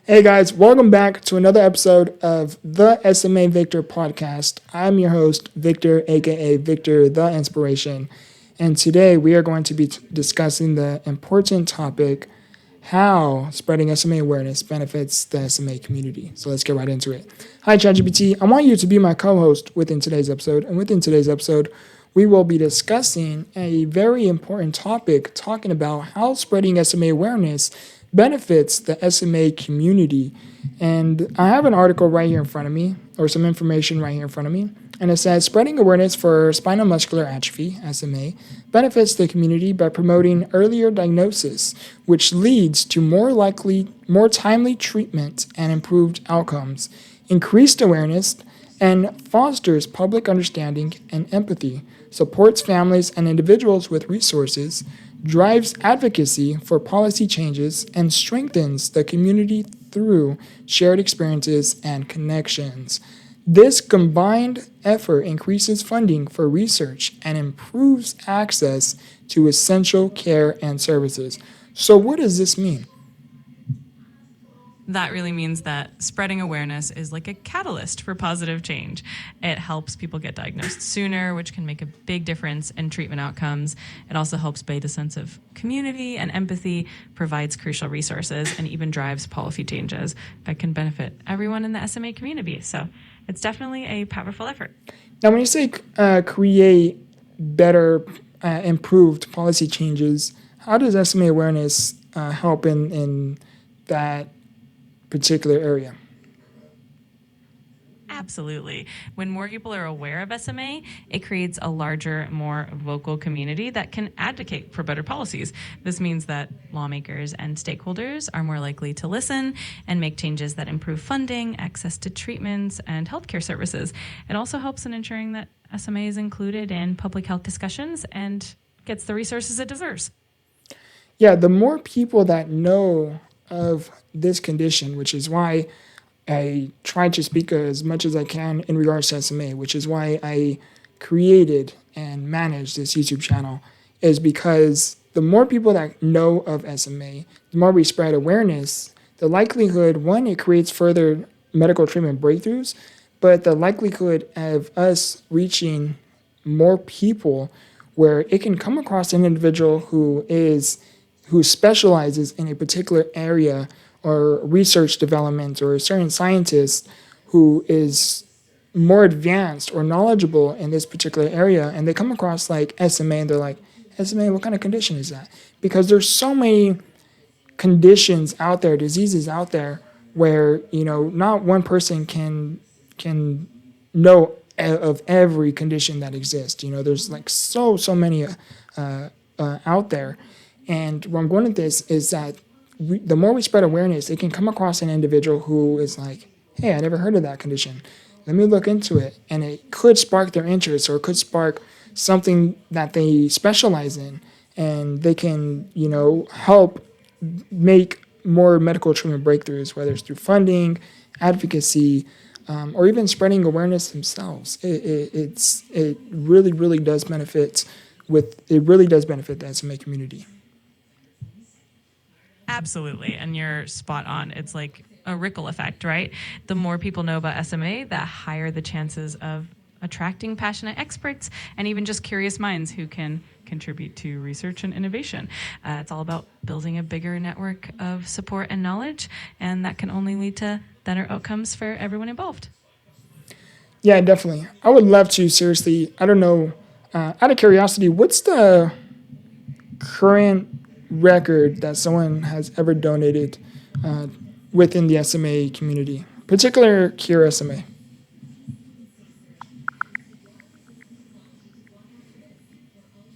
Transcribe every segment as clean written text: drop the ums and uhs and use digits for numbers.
Hey guys, welcome back to another episode of the SMA Victor Podcast. I'm your host, Victor, aka Victor the Inspiration. And today we are going to be discussing the important topic, how spreading SMA awareness benefits the SMA community. So let's get right into it. Hi ChatGPT, I want you to be my co-host within today's episode. And within today's episode, we will be discussing a very important topic, talking about how spreading SMA awareness benefits the SMA community. And I have an article right here in front of me, or some information right here in front of me, and it says spreading awareness for spinal muscular atrophy, SMA, benefits the community by promoting earlier diagnosis, which leads to more timely treatment and improved outcomes, increased awareness, and fosters public understanding and empathy, supports families and individuals with resources, drives advocacy for policy changes, and strengthens the community through shared experiences and connections. This combined effort increases funding for research and improves access to essential care and services. So what does this mean? That really means that spreading awareness is like a catalyst for positive change. It helps people get diagnosed sooner, which can make a big difference in treatment outcomes. It also helps build a sense of community and empathy, provides crucial resources, and even drives policy changes that can benefit everyone in the SMA community. So it's definitely a powerful effort. Now, when you say create better, improved policy changes, how does SMA awareness help in that particular area? Absolutely. When more people are aware of SMA, it creates a larger, more vocal community that can advocate for better policies. This means that lawmakers and stakeholders are more likely to listen and make changes that improve funding, access to treatments, and healthcare services. It also helps in ensuring that SMA is included in public health discussions and gets the resources it deserves. Yeah, the more people that know of this condition, which is why I try to speak as much as I can in regards to SMA, which is why I created and managed this YouTube channel, is because the more people that know of SMA, the more we spread awareness, the likelihood, one, it creates further medical treatment breakthroughs, but the likelihood of us reaching more people where it can come across an individual who specializes in a particular area or research development, or a certain scientist who is more advanced or knowledgeable in this particular area, and they come across like SMA and they're like, SMA, what kind of condition is that? Because there's so many conditions out there, diseases out there, where not one person can know of every condition that exists. There's like so many out there. And where I'm going with this is that the more we spread awareness, it can come across an individual who is like, hey, I never heard of that condition. Let me look into it. And it could spark their interest, or it could spark something that they specialize in. And they can, help make more medical treatment breakthroughs, whether it's through funding, advocacy, or even spreading awareness themselves. It really does benefit the SMA community. Absolutely. And you're spot on. It's like a ripple effect, right? The more people know about SMA, the higher the chances of attracting passionate experts and even just curious minds who can contribute to research and innovation. It's all about building a bigger network of support and knowledge, and that can only lead to better outcomes for everyone involved. Yeah, definitely. I would love to, seriously, I don't know, out of curiosity, what's the current record that someone has ever donated within the SMA community, particular Cure SMA?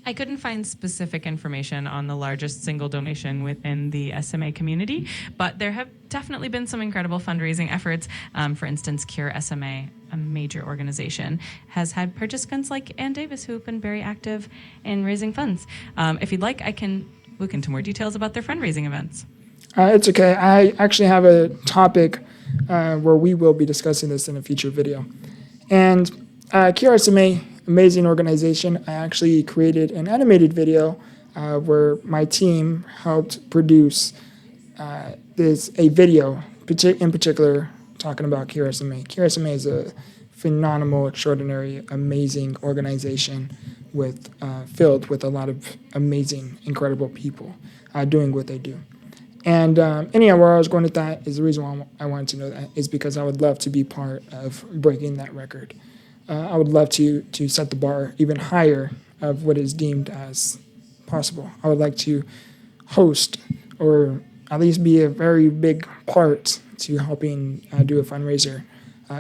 I couldn't find specific information on the largest single donation within the SMA community, but there have definitely been some incredible fundraising efforts. For instance, Cure SMA, a major organization, has had participants like Ann Davis who have been very active in raising funds. If you'd like, I can look into more details about their fundraising events. It's okay. I actually have a topic where we will be discussing this in a future video. And Cure SMA, amazing organization. I actually created an animated video where my team helped produce a video in particular, talking about Cure SMA. Cure SMA is a phenomenal, extraordinary, amazing organization filled with a lot of amazing, incredible people doing what they do. And anyhow, where I was going with that is the reason why I wanted to know that is because I would love to be part of breaking that record. I would love to set the bar even higher of what is deemed as possible. I would like to host or at least be a very big part to helping do a fundraiser,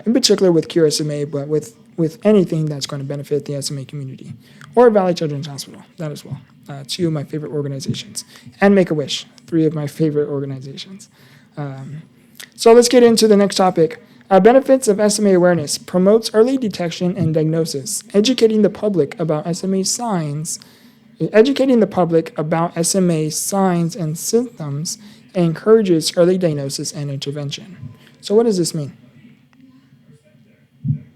in particular with Cure SMA, but with anything that's going to benefit the SMA community, or Valley Children's Hospital, that as well. Two of my favorite organizations, and Make-A-Wish, three of my favorite organizations. So let's get into the next topic. Benefits of SMA awareness promotes early detection and diagnosis, educating the public about SMA signs and symptoms, and encourages early diagnosis and intervention. So what does this mean?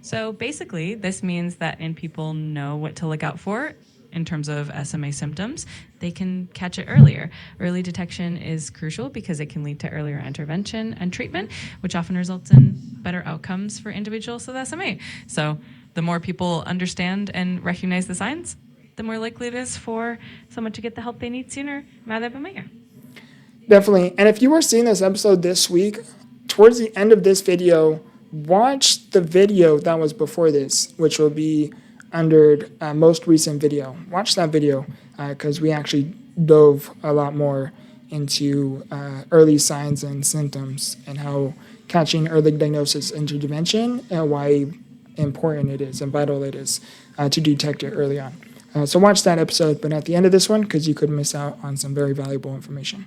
So basically, this means that when people know what to look out for in terms of SMA symptoms, they can catch it earlier. Early detection is crucial because it can lead to earlier intervention and treatment, which often results in better outcomes for individuals with SMA. So the more people understand and recognize the signs, the more likely it is for someone to get the help they need sooner rather than later. Definitely. And if you are seeing this episode this week, towards the end of this video, watch the video that was before this, which will be under most recent video. Watch that video because we actually dove a lot more into early signs and symptoms and how catching early diagnosis and intervention and why important it is and vital it is to detect it early on. So watch that episode, but at the end of this one, because you could miss out on some very valuable information.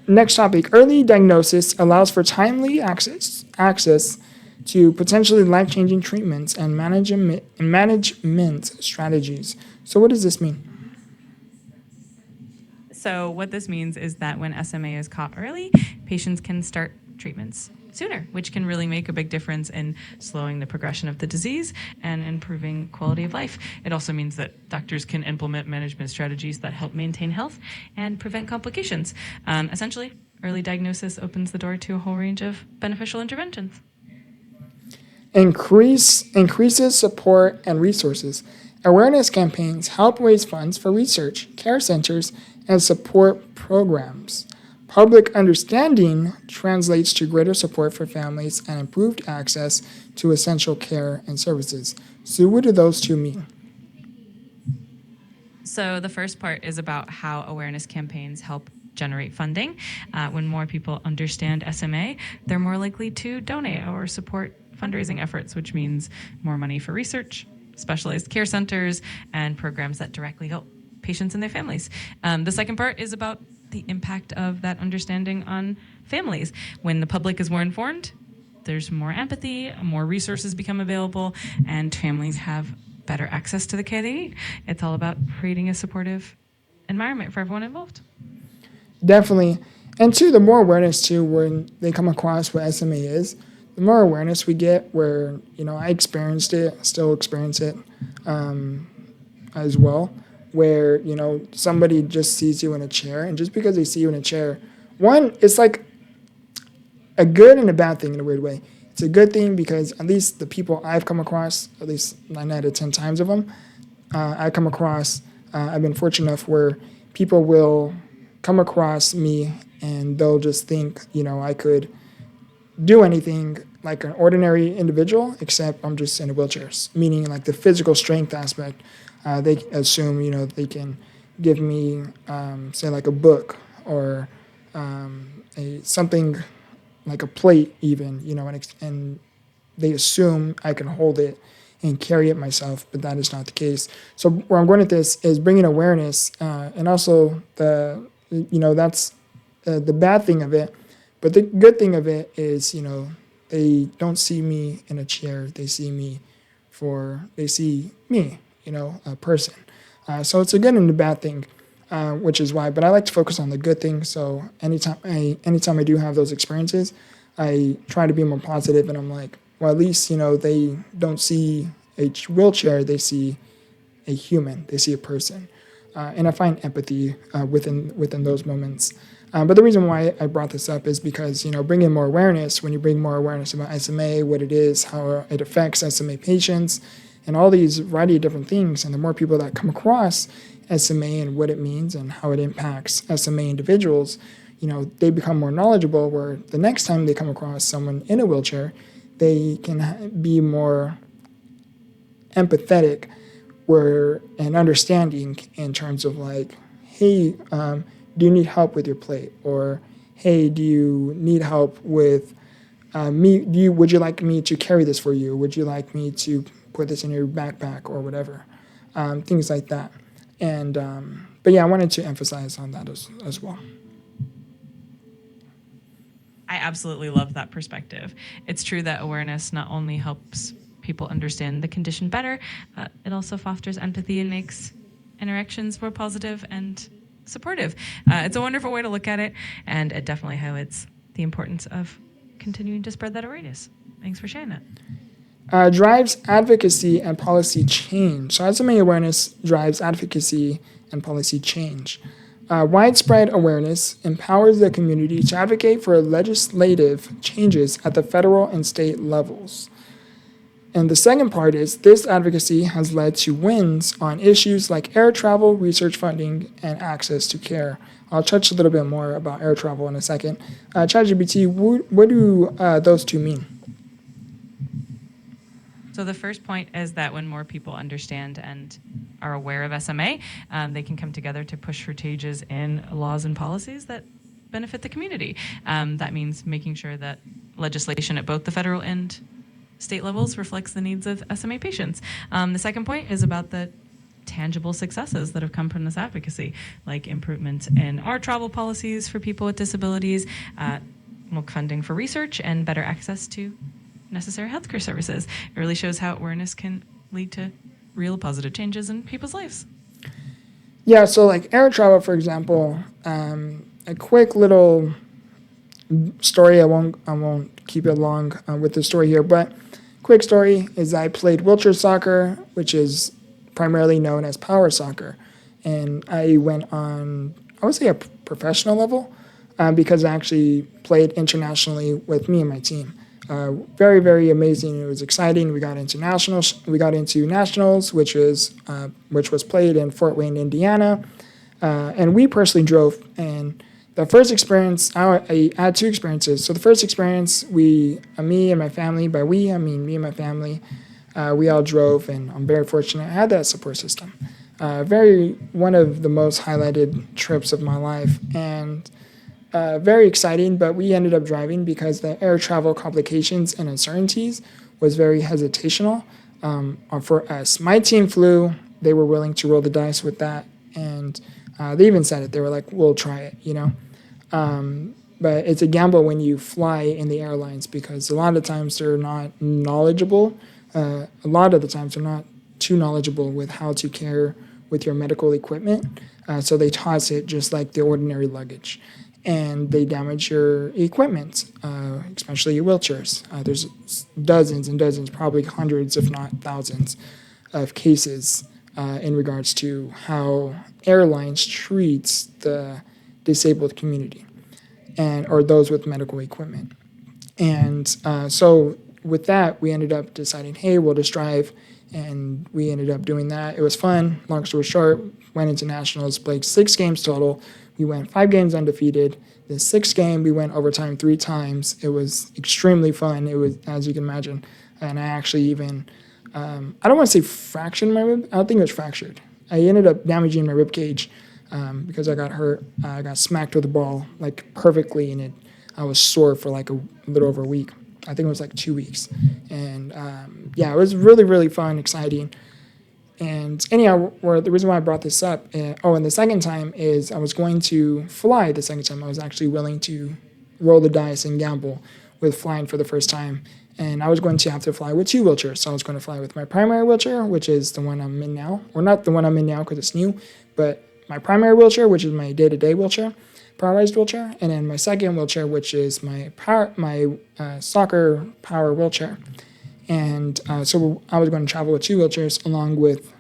Next topic, early diagnosis allows for timely access to potentially life-changing treatments and management strategies. So what does this mean? So what this means is that when SMA is caught early, patients can start treatments sooner, which can really make a big difference in slowing the progression of the disease and improving quality of life. It also means that doctors can implement management strategies that help maintain health and prevent complications. Essentially, early diagnosis opens the door to a whole range of beneficial interventions. Increases support and resources. Awareness campaigns help raise funds for research, care centers, and support programs. Public understanding translates to greater support for families and improved access to essential care and services. So what do those two mean? So the first part is about how awareness campaigns help generate funding. When more people understand SMA, they're more likely to donate or support fundraising efforts, which means more money for research, specialized care centers, and programs that directly help patients and their families. The second part is about the impact of that understanding on families. When the public is more informed, there's more empathy, more resources become available, and families have better access to the care they need. It's all about creating a supportive environment for everyone involved. Definitely. And two, the more awareness too, when they come across what SMA is, the more awareness we get where, I experienced it, still experience it as well, where, somebody just sees you in a chair, and just because they see you in a chair, one, it's like a good and a bad thing in a weird way. It's a good thing because at least the people I've come across, at least 9 out of 10 times of them, I've been fortunate enough where people will come across me and they'll just think, I could do anything like an ordinary individual, except I'm just in a wheelchair, meaning like the physical strength aspect. They assume, they can give me, say, like a book or something like a plate even, and they assume I can hold it and carry it myself, but that is not the case. So where I'm going with this is bringing awareness, and also that's the bad thing of it. But the good thing of it is, they don't see me in a chair. They see me, a person. So it's a good and a bad thing, which is why. But I like to focus on the good thing. So anytime I do have those experiences, I try to be more positive, and I'm like, well, at least they don't see a wheelchair. They see a human. They see a person, and I find empathy within those moments. But the reason why I brought this up is because, bringing more awareness, when you bring more awareness about SMA, what it is, how it affects SMA patients, and all these variety of different things, and the more people that come across SMA and what it means and how it impacts SMA individuals, they become more knowledgeable, where the next time they come across someone in a wheelchair, they can be more empathetic and understanding in terms of like, hey, do you need help with your plate? Or, hey, do you need help with would you like me to carry this for you? Would you like me to put this in your backpack or whatever? Things like that. And but yeah, I wanted to emphasize on that as well. I absolutely love that perspective. It's true that awareness not only helps people understand the condition better, it also fosters empathy and makes interactions more positive and supportive. It's a wonderful way to look at it, and it definitely highlights the importance of continuing to spread that awareness. Thanks for sharing that. Drives advocacy and policy change. So SMA awareness drives advocacy and policy change. Widespread awareness empowers the community to advocate for legislative changes at the federal and state levels. And the second part is this advocacy has led to wins on issues like air travel, research funding, and access to care. I'll touch a little bit more about air travel in a second. ChatGPT, what do those two mean? So the first point is that when more people understand and are aware of SMA, they can come together to push for changes in laws and policies that benefit the community. That means making sure that legislation at both the federal and state levels reflects the needs of SMA patients. The second point is about the tangible successes that have come from this advocacy, like improvements in our travel policies for people with disabilities, more funding for research, and better access to necessary healthcare services. It really shows how awareness can lead to real positive changes in people's lives. Yeah, so like air travel, for example, a quick little story. I won't keep it long with the story here, but quick story is I played wheelchair soccer, which is primarily known as power soccer, and I went on, I would say, a professional level because I actually played internationally with me and my team. Very, very amazing. It was exciting. We got into nationals. Which was played in Fort Wayne, Indiana, and we personally drove. And the first experience, I had two experiences. So the first experience, me and my family. By we, I mean me and my family. We all drove, and I'm very fortunate I had that support system. One of the most highlighted trips of my life, and very exciting, but we ended up driving because the air travel complications and uncertainties was very hesitational for us. My team flew. They were willing to roll the dice with that, and they even said it. They were like, we'll try it, But it's a gamble when you fly in the airlines because a lot of times they're not knowledgeable. A lot of the times they're not too knowledgeable with how to care with your medical equipment. So they toss it just like the ordinary luggage. And they damage your equipment, especially your wheelchairs. There's dozens and dozens, probably hundreds, if not thousands, of cases in regards to how airlines treats the disabled community or those with medical equipment. And so with that, we ended up deciding, hey, we'll just drive. And we ended up doing that. It was fun. Long story short, went into nationals, played 6 games total. We went 5 games undefeated. The 6th game, we went overtime 3 times. It was extremely fun. It was, as you can imagine. And I actually even, I don't want to say fractured my rib. I don't think it was fractured. I ended up damaging my rib cage because I got hurt. I got smacked with the ball like perfectly, and I was sore for like a little over a week. I think it was like 2 weeks. And it was really, really fun, exciting. And anyhow, the reason why I brought this up, and the second time is I was going to fly the second time. I was actually willing to roll the dice and gamble with flying for the first time. And I was going to have to fly with 2 wheelchairs. So I was going to fly with my primary wheelchair, which is the one I'm in now. Or not the one I'm in now because it's new, but my primary wheelchair, which is my day-to-day wheelchair, powerized wheelchair. And then my second wheelchair, which is my soccer power wheelchair. And so I was going to travel with 2 wheelchairs along with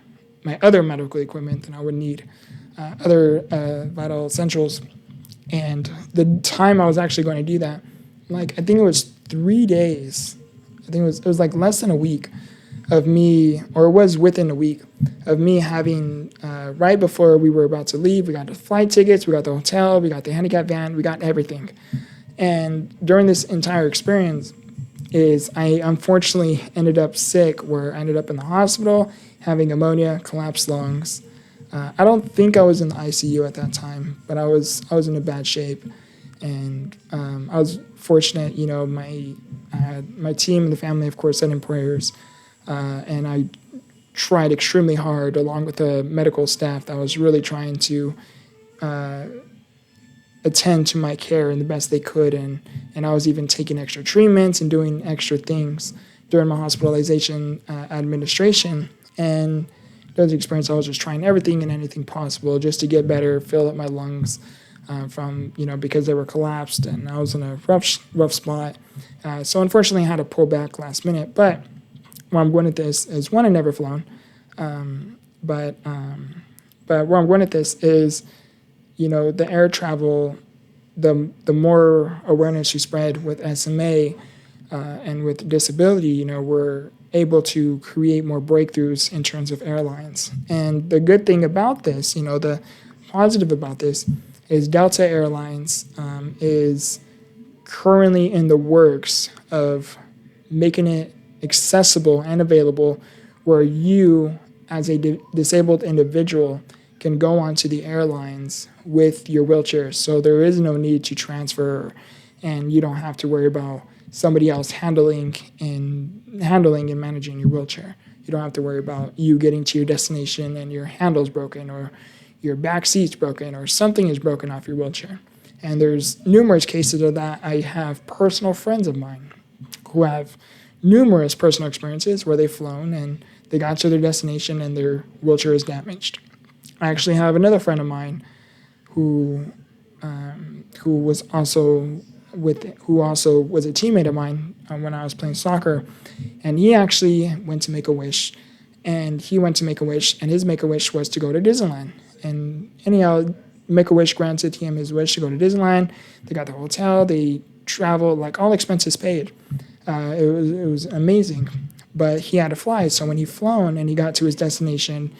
my other medical equipment that I would need, other vital essentials. And the time I was actually going to do that, like, I think it was 3 days. I think it was like less than a week of me, or it was within a week of me having, right before we were about to leave, we got the flight tickets, we got the hotel, we got the handicap van, we got everything. And during this entire experience is I unfortunately ended up sick, where I ended up in the hospital having pneumonia, collapsed lungs. I don't think I was in the ICU at that time, but I was in a bad shape, and I was fortunate. I had my team and the family, of course, said in prayers, and I tried extremely hard, along with the medical staff that was really trying to attend to my care in the best they could, and I was even taking extra treatments and doing extra things during my hospitalization administration. And during the experience, I was just trying everything and anything possible just to get better, fill up my lungs because they were collapsed, and I was in a rough spot. So unfortunately, I had to pull back last minute. But where I'm going with this is, one, I've never flown, but where I'm going with this is, the air travel, the more awareness you spread with SMA and with disability, we're able to create more breakthroughs in terms of airlines. And the good thing about this, the positive about this, is Delta Airlines is currently in the works of making it accessible and available, where you, as a disabled individual, can go onto the airlines with your wheelchair. So there is no need to transfer, and you don't have to worry about somebody else handling and managing your wheelchair. You don't have to worry about you getting to your destination and your handle's broken, or your back seat's broken, or something is broken off your wheelchair. And there's numerous cases of that. I have personal friends of mine who have numerous personal experiences where they've flown and they got to their destination and their wheelchair is damaged. I actually have another friend of mine who also was a teammate of mine when I was playing soccer, and he actually went to Make-A-Wish, and his Make-A-Wish was to go to Disneyland. And anyhow, Make-A-Wish granted him his wish to go to Disneyland. They got the hotel, they traveled, like, all expenses paid. It was amazing, but he had to fly. So when he flown and he got to his destination,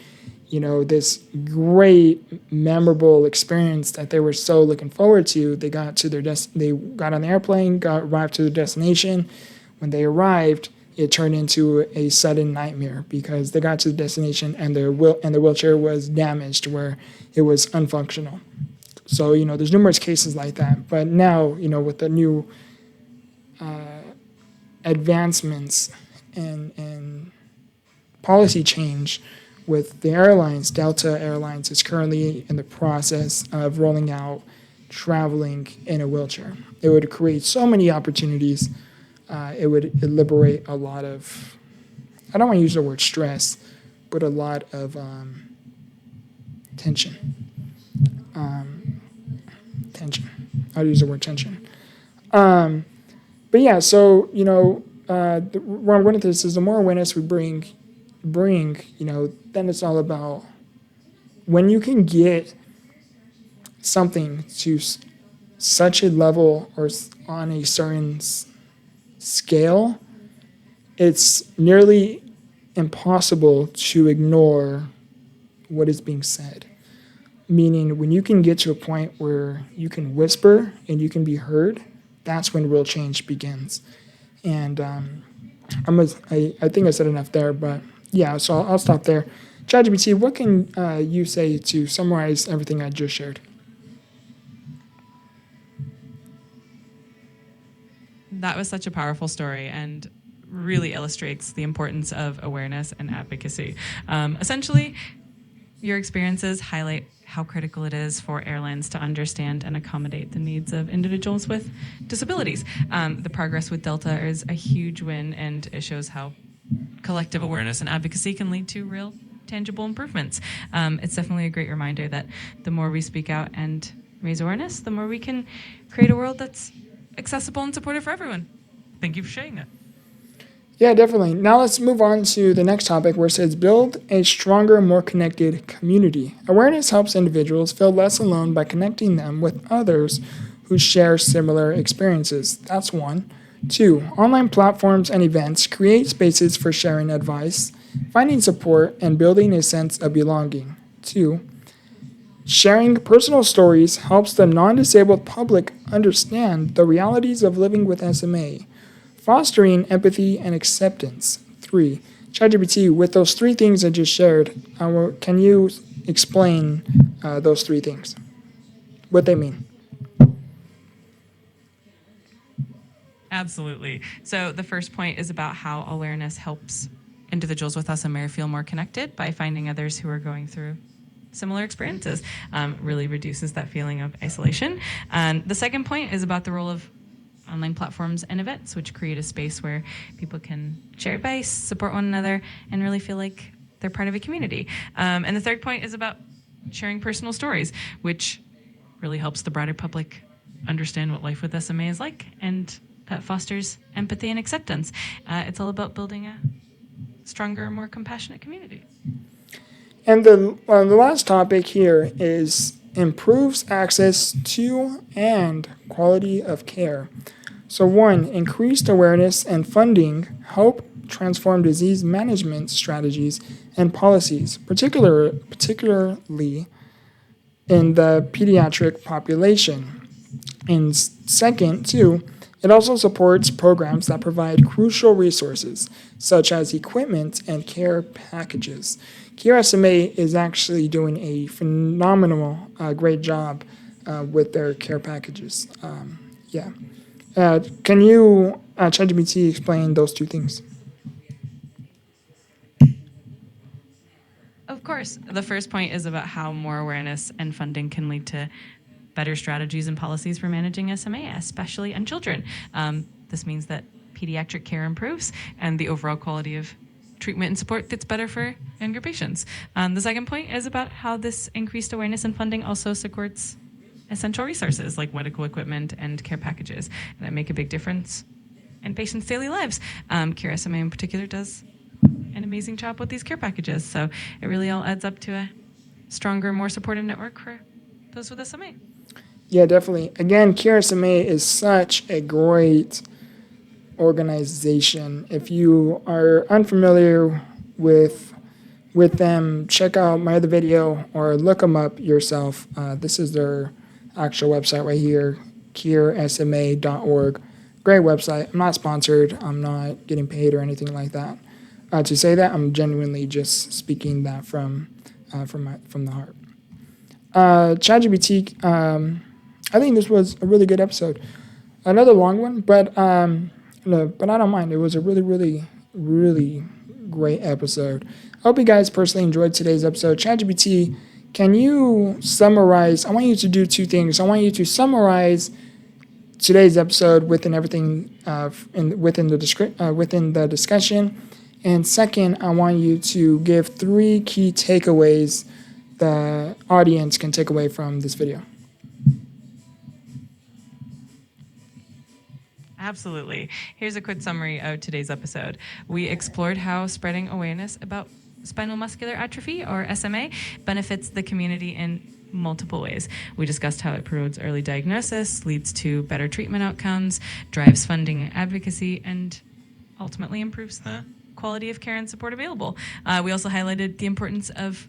this great, memorable experience that they were so looking forward to. They got to they got on the airplane, arrived to their destination. When they arrived, it turned into a sudden nightmare, because they got to the destination and their wheelchair was damaged, where it was unfunctional. So, there's numerous cases like that. But now, with the new advancements and policy change with the airlines, Delta Airlines is currently in the process of rolling out traveling in a wheelchair. It would create so many opportunities. It would liberate a lot of, I don't want to use the word stress, but a lot of tension. I'll use the word tension. But yeah, so, where I'm going with this is, the more awareness we bring, then it's all about, when you can get something to such a level or on a certain scale, it's nearly impossible to ignore what is being said. Meaning, when you can get to a point where you can whisper and you can be heard, that's when real change begins. And I think I said enough there, but yeah, so I'll stop there. ChatGPT, what can you say to summarize everything I just shared? That was such a powerful story, and really illustrates the importance of awareness and advocacy. Essentially, your experiences highlight how critical it is for airlines to understand and accommodate the needs of individuals with disabilities. The progress with Delta is a huge win, and it shows how collective awareness and advocacy can lead to real, tangible improvements. It's definitely a great reminder that the more we speak out and raise awareness, the more we can create a world that's accessible and supportive for everyone. Thank you for sharing that. Yeah, definitely. Now let's move on to the next topic where it says build a stronger, more connected community. Awareness helps individuals feel less alone by connecting them with others who share similar experiences. That's one. Two, online platforms and events create spaces for sharing advice, finding support, and building a sense of belonging. Two, sharing personal stories helps the non disabled public understand the realities of living with SMA, fostering empathy and acceptance. Three, ChatGPT, with those three things I just shared, can you explain those three things? What they mean? Absolutely. So the first point is about how awareness helps individuals with SMA feel more connected by finding others who are going through similar experiences. Really reduces that feeling of isolation. And the second point is about the role of online platforms and events, which create a space where people can share advice, support one another, and really feel like they're part of a community. And the third point is about sharing personal stories, which really helps the broader public understand what life with SMA is like, and that fosters empathy and acceptance. It's all about building a stronger, more compassionate community. And the last topic here is improves access to and quality of care. So, one, increased awareness and funding help transform disease management strategies and policies, particularly in the pediatric population. And second, two, it also supports programs that provide crucial resources, such as equipment and care packages. Care SMA is actually doing a phenomenal, great job with their care packages. Yeah. Can you, ChatGPT, explain those two things? Of course, the first point is about how more awareness and funding can lead to better strategies and policies for managing SMA, especially in children. This means that pediatric care improves and the overall quality of treatment and support gets better for younger patients. The second point is about how this increased awareness and funding also supports essential resources like medical equipment and care packages that make a big difference in patients' daily lives. Care SMA in particular does an amazing job with these care packages. So it really all adds up to a stronger, more supportive network for those with SMA. Yeah, definitely. Again, Care SMA is such a great organization. If you are unfamiliar with them, check out my other video or look them up yourself. This is their actual website right here, caresma.org. Great website. I'm not sponsored. I'm not getting paid or anything like that. To say that, I'm genuinely just speaking that from the heart. ChatGPT. I think this was a really good episode. Another long one, but no, but I don't mind. It was a really, really, really great episode. I hope you guys personally enjoyed today's episode. ChatGPT, can you summarize? I want you to do two things. I want you to summarize today's episode within everything within the discussion, and second, I want you to give 3 key takeaways the audience can take away from this video. Absolutely. Here's a quick summary of today's episode. We explored how spreading awareness about spinal muscular atrophy, or SMA, benefits the community in multiple ways. We discussed how it promotes early diagnosis, leads to better treatment outcomes, drives funding and advocacy, and ultimately improves the quality of care and support available. We also highlighted the importance of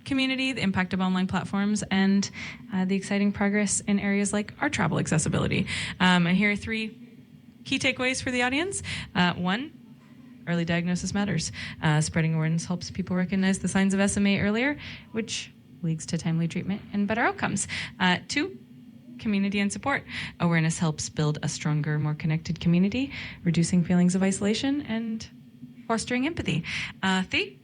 community, the impact of online platforms, and the exciting progress in areas like our travel accessibility. And here are 3 key takeaways for the audience. 1, early diagnosis matters. Spreading awareness helps people recognize the signs of SMA earlier, which leads to timely treatment and better outcomes. 2, community and support. Awareness helps build a stronger, more connected community, reducing feelings of isolation and fostering empathy. 3,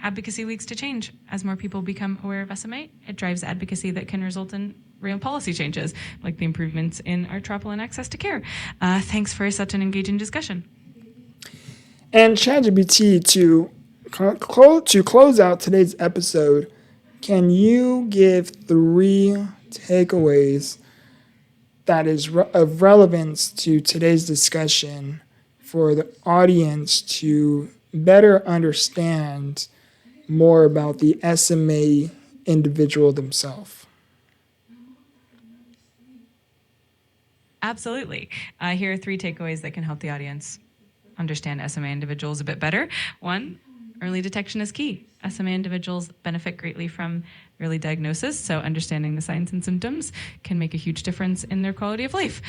advocacy leads to change. As more people become aware of SMA, it drives advocacy that can result in real policy changes, like the improvements in our travel and access to care. Thanks for such an engaging discussion. And ChatGPT, to close out today's episode, can you give 3 takeaways that is of relevance to today's discussion for the audience to better understand more about the SMA individual themselves? Absolutely. Here are 3 takeaways that can help the audience understand SMA individuals a bit better. 1, early detection is key. SMA individuals benefit greatly from early diagnosis, so understanding the signs and symptoms can make a huge difference in their quality of life.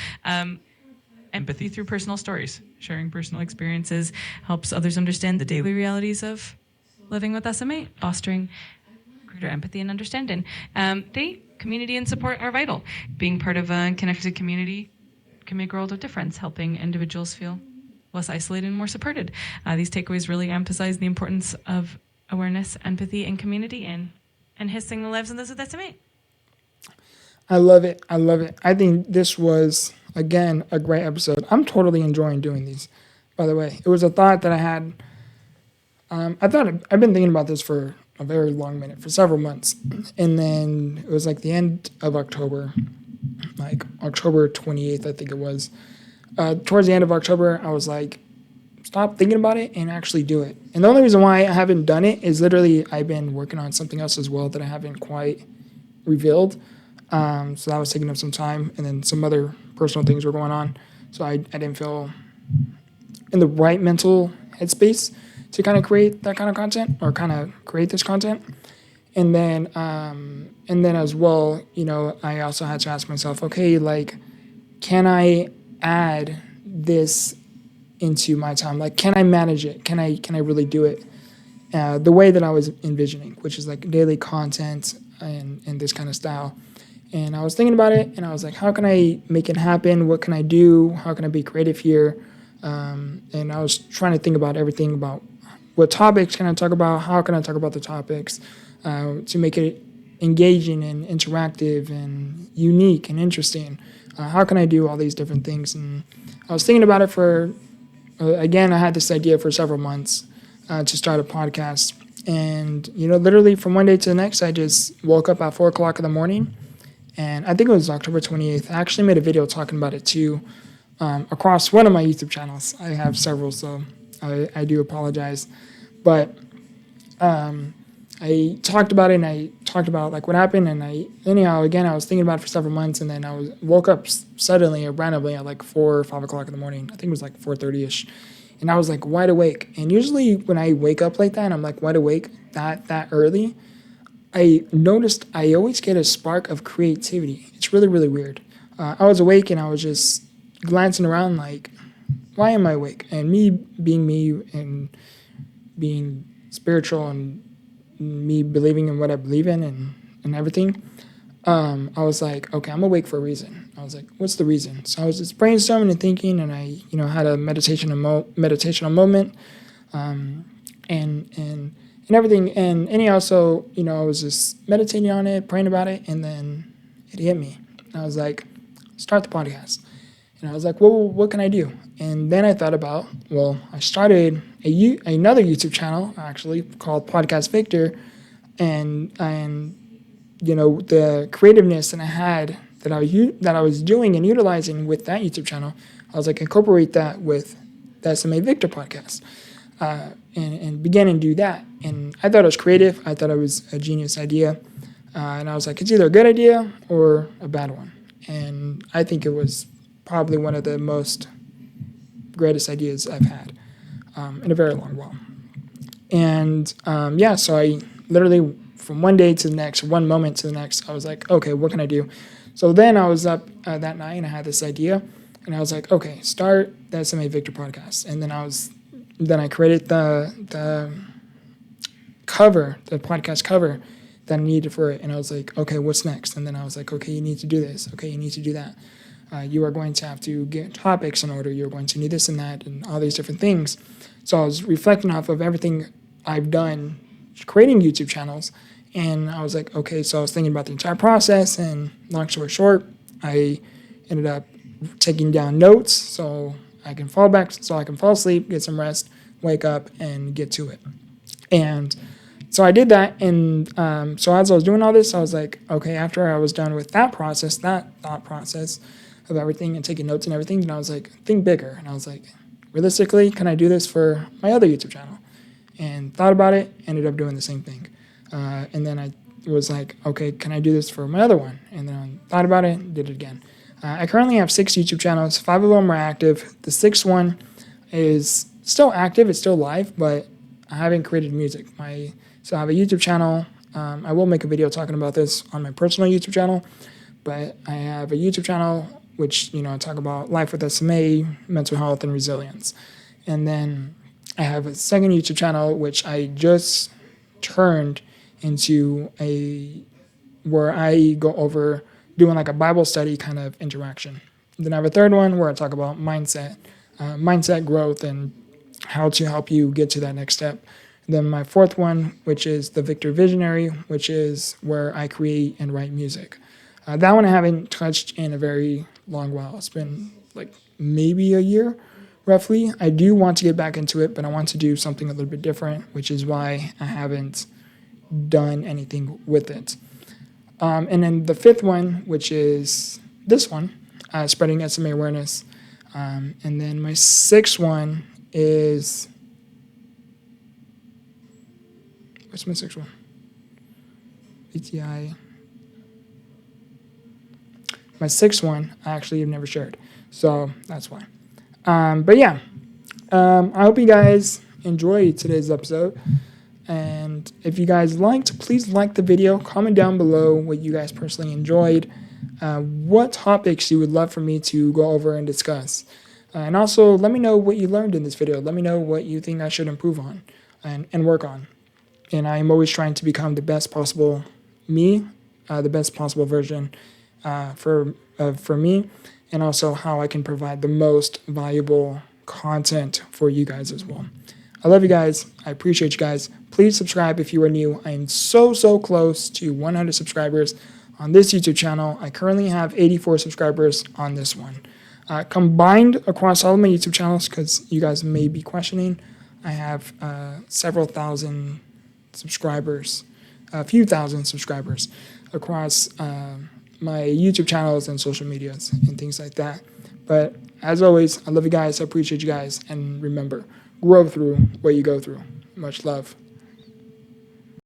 Empathy through personal stories. Sharing personal experiences helps others understand the daily realities of living with SMA, fostering greater empathy and understanding. 3, community and support are vital. Being part of a connected community can make a world of difference, helping individuals feel less isolated and more supported. These takeaways really emphasize the importance of awareness, empathy, and community in enhancing the lives of those with SMA. I love it. I love it. I think this was, again, a great episode. I'm totally enjoying doing these, by the way. It was a thought that I had. I've been thinking about this for a very long minute, for several months. And then it was like the end of October, like October 28th, I think it was. Towards the end of October, I was like, stop thinking about it and actually do it. And the only reason why I haven't done it is literally I've been working on something else as well that I haven't quite revealed. So that was taking up some time, and then some other personal things were going on. So I didn't feel in the right mental headspace to kind of create that kind of content or kind of create this content. And then as well, I also had to ask myself, okay, like, can I add this into my time? Like, can I manage it? Can I really do it the way that I was envisioning, which is like daily content and this kind of style? And I was thinking about it, and I was like, how can I make it happen? What can I do? How can I be creative here? And I was trying to think about everything about what topics can I talk about? How can I talk about the topics to make it engaging and interactive and unique and interesting? How can I do all these different things? And I was thinking about it for, again, I had this idea for several months to start a podcast. And, literally from one day to the next, I just woke up at 4 o'clock in the morning. And I think it was October 28th. I actually made a video talking about it too across one of my YouTube channels. I have several, so I do apologize. But I talked about it, and I talked about like what happened. And I was thinking about it for several months, and then I woke up suddenly or randomly at like 4 or 5 o'clock in the morning. I think it was like 4:30ish. And I was like wide awake. And usually when I wake up like that and I'm like wide awake that early, I noticed I always get a spark of creativity. It's really, really weird. I was awake and I was just glancing around like, why am I awake? And me being me and being spiritual and me believing in what I believe in and everything, I was like, okay, I'm awake for a reason. I was like, what's the reason? So I was just brainstorming and thinking, and I, had a meditational moment, and everything. And anyhow, so, I was just meditating on it, praying about it, and then it hit me. And I was like, start the podcast. And I was like, well, what can I do? And then I thought about, well, I started another YouTube channel, actually, called Podcast Victor, and the creativeness that I had that I was doing and utilizing with that YouTube channel, I was like, incorporate that with the SMA Victor Podcast. And began to do that. And I thought it was creative. I thought it was a genius idea. And I was like, it's either a good idea or a bad one. And I think it was probably one of the most greatest ideas I've had in a very long while. And so I literally, from one day to the next, one moment to the next, I was like, okay, what can I do? So then I was up that night and I had this idea. And I was like, okay, start the SMA Victor Podcast. And then I created the cover, the podcast cover that I needed for it. And I was like, okay, what's next? And then I was like, okay, you need to do this. Okay, you need to do that. You are going to have to get topics in order. You're going to need this and that and all these different things. So I was reflecting off of everything I've done creating YouTube channels. And I was like, okay, so I was thinking about the entire process. And long story short, I ended up taking down notes so I can fall asleep, get some rest, wake up, and get to it. And so I did that, and so as I was doing all this, I was like, okay, after I was done with that thought process of everything and taking notes and everything, then I was like, think bigger. And I was like, realistically, can I do this for my other YouTube channel? And thought about it, ended up doing the same thing. And then I was like, okay, can I do this for my other one? And then I thought about it, did it again. I currently have 6 YouTube channels. 5 of them are active. The 6th one is still active. It's still live, but I haven't created music. So I have a YouTube channel. I will make a video talking about this on my personal YouTube channel, but I have a YouTube channel which, I talk about life with SMA, mental health, and resilience. And then I have a second YouTube channel which I just turned into where I go over doing like a Bible study kind of interaction. Then I have a third one where I talk about mindset growth, and how to help you get to that next step. Then my 4th one, which is the Victor Visionary, which is where I create and write music. That one I haven't touched in a very long while. It's been like maybe a year, roughly. I do want to get back into it, but I want to do something a little bit different, which is why I haven't done anything with it. And then the 5th one, which is this one, spreading SMA awareness. And then my 6th one is, what's my 6th one? BTI. My 6th one, I actually have never shared. So that's why. But yeah, I hope you guys enjoyed today's episode. And if you guys liked, please like the video. Comment down below what you guys personally enjoyed. What topics you would love for me to go over and discuss. And also, let me know what you learned in this video. Let me know what you think I should improve on and work on. And I'm always trying to become the best possible me, the best possible version for me, and also how I can provide the most valuable content for you guys as well. I love you guys. I appreciate you guys. Please subscribe if you are new. I am so close to 100 subscribers on this YouTube channel. I currently have 84 subscribers on this one. Combined across all of my YouTube channels, because you guys may be questioning, I have several thousand subscribers, a few thousand subscribers across my YouTube channels and social medias and things like that. But as always, I love you guys. I appreciate you guys. And remember, grow through what you go through. Much love.